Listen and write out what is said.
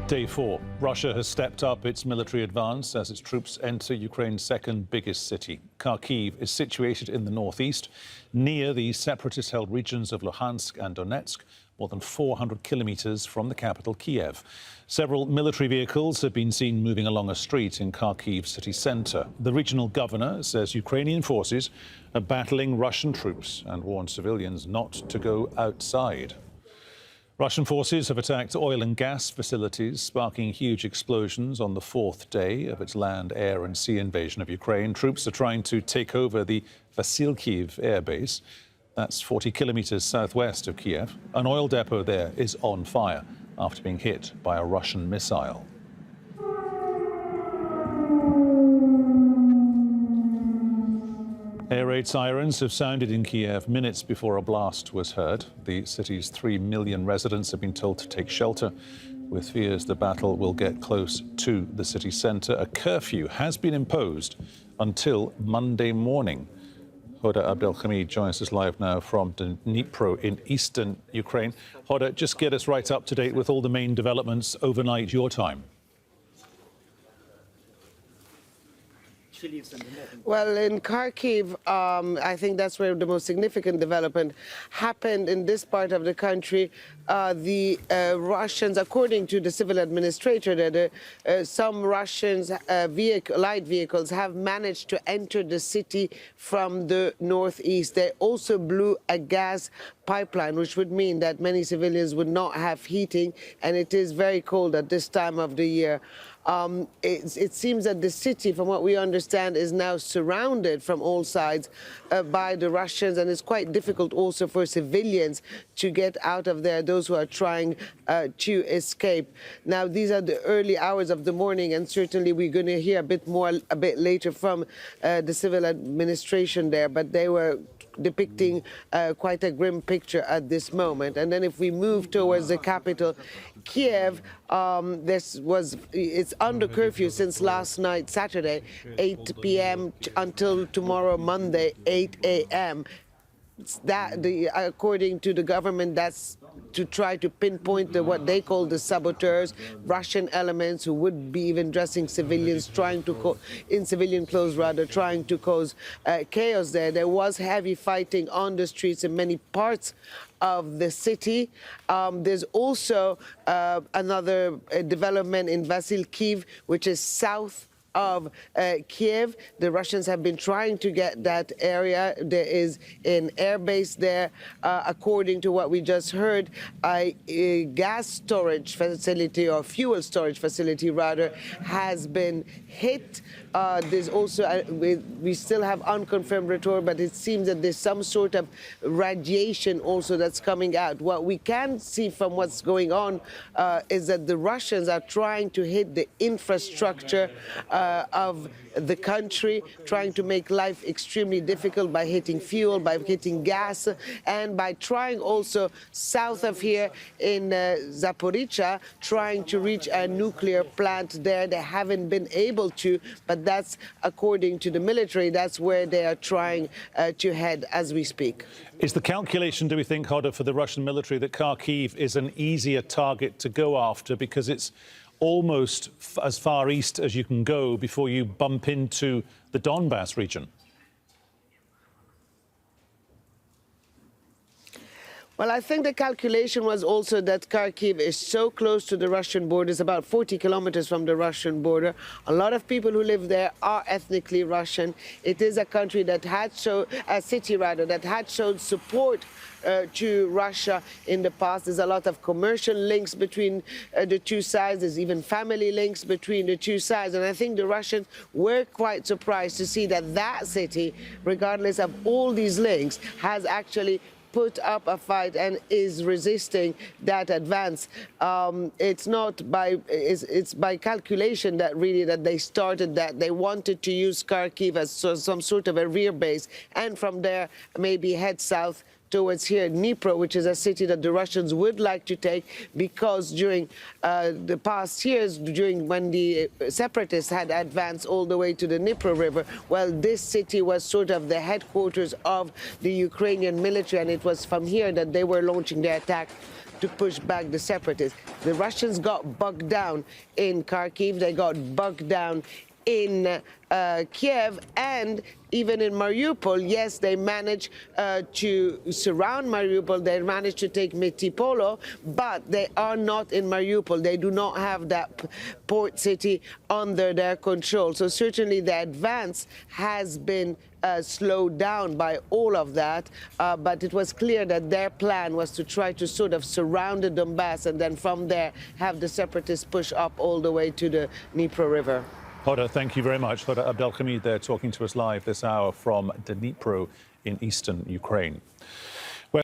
Day 4. Russia has stepped up its military advance as its troops enter Ukraine's second biggest city. Kharkiv is situated in the northeast, near the separatist-held regions of Luhansk and Donetsk, more than 400 kilometers from the capital, Kiev. Several military vehicles have been seen moving along a street in Kharkiv city centre. The regional governor says Ukrainian forces are battling Russian troops and warns civilians not to go outside. Russian forces have attacked oil and gas facilities, sparking huge explosions on the fourth day of its land, air and sea invasion of Ukraine. Troops are trying to take over the Vasilkiv air base. That's 40 kilometers southwest of Kiev. An oil depot there is on fire after being hit by a Russian missile. Air raid sirens have sounded in Kiev minutes before a blast was heard. The city's 3 million residents have been told to take shelter, with fears the battle will get close to the city centre. A curfew has been imposed until Monday morning. Hoda Abdelhamid joins us live now from Dnipro in eastern Ukraine. Hoda, just get us right up to date with all the main developments overnight your time. Well, in Kharkiv, I think that's where the most significant development happened in this part of the country. The Russians, according to the civil administrator, that some Russians light vehicles have managed to enter the city from the northeast. They also blew a gas pipeline, which would mean that many civilians would not have heating, and it is very cold at this time of the year. It seems that the city, from what we understand, is now surrounded from all sides by the Russians, and it's quite difficult also for civilians to get out of there, those who are trying to escape. Now, these are the early hours of the morning, and certainly we're going to hear a bit more a bit later from the civil administration there, but they were depicting quite a grim picture at this moment. And then if we move towards the capital, Kiev, it's under curfew since last night, Saturday, 8 p.m. until tomorrow, Monday, 8 a.m. According to the government, that's to try to pinpoint what they call the saboteurs, Russian elements who would be even dressing civilians, in civilian clothes rather, trying to cause chaos there. There was heavy fighting on the streets in many parts of the city. There's also another development in Vasilkiv, which is south of Kiev. The Russians have been trying to get that area. There is an airbase there. According to what we just heard, a gas storage facility, or fuel storage facility rather, has been hit. There's also, we still have unconfirmed report, but it seems that there's some sort of radiation also that's coming out. What we can see from what's going on is that the Russians are trying to hit the infrastructure of the country, trying to make life extremely difficult by hitting fuel, by hitting gas, and by trying also south of here in Zaporizhia, trying to reach a nuclear plant there. They haven't been able to, but that's according to the military. That's where they are trying to head as we speak. Is the calculation, do we think, Hoda, for the Russian military that Kharkiv is an easier target to go after because it's almost as far east as you can go before you bump into the Donbass region? Well, I think the calculation was also that Kharkiv is so close to the Russian border. It's about 40 kilometers from the Russian border. A lot of people who live there are ethnically Russian. It is a country that had a city rather, that had shown support to Russia in the past. There's a lot of commercial links between the two sides. There's even family links between the two sides. And I think the Russians were quite surprised to see that that city, regardless of all these links, has actually put up a fight and is resisting that advance. It's by calculation that really that they started that. They wanted to use Kharkiv as some sort of a rear base, and from there maybe head south towards here, Dnipro, which is a city that the Russians would like to take, because during the past years, when the separatists had advanced all the way to the Dnipro River, well, this city was sort of the headquarters of the Ukrainian military, and it was from here that they were launching their attack to push back the separatists. The Russians got bogged down in Kharkiv, they got bogged down in Kiev, and even in Mariupol. Yes, they managed to surround Mariupol, they managed to take Metipolo, but they are not in Mariupol. They do not have that port city under their control. So certainly the advance has been slowed down by all of that, but it was clear that their plan was to try to sort of surround the Donbass and then from there have the separatists push up all the way to the Dnipro River. Hoda, thank you very much. Hoda Abdelhamid there talking to us live this hour from Dnipro in eastern Ukraine.